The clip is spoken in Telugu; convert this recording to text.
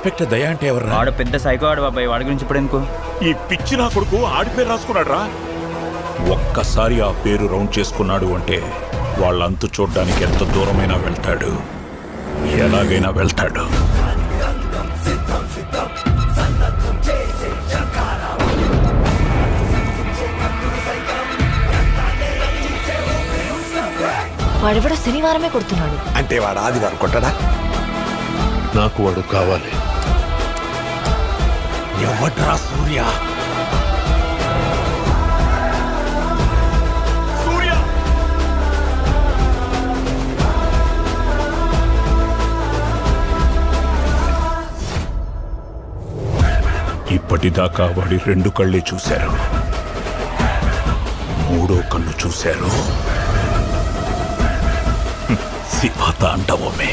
ఇన్స్పెక్టర్ దయా అంటే ఎవరు? వాడు పెద్ద సైకో ఆడు బాబాయ్, వాడి గురించి ఇప్పుడు ఎందుకు? ఈ పిచ్చి నా కొడుకు ఆడి పేరు రాసుకున్నాడు రా. ఒక్కసారి ఆ పేరు రౌండ్ చేసుకున్నాడు అంటే వాళ్ళంతు చూడ్డానికి ఎంత దూరమైనా వెళ్తాడు, ఎలాగైనా వెళ్తాడు. వాడెవడో శనివారమే కొడుతున్నాడు అంటే వాడు ఆదివారం కొట్టడా? నాకు వాడు కావాలి. ఎవడ్రా సూర్య? ఇప్పటిదాకా వాడి 2 కళ్ళే చూశారు, 3వ కన్ను చూశారు. శివ తాండవమే.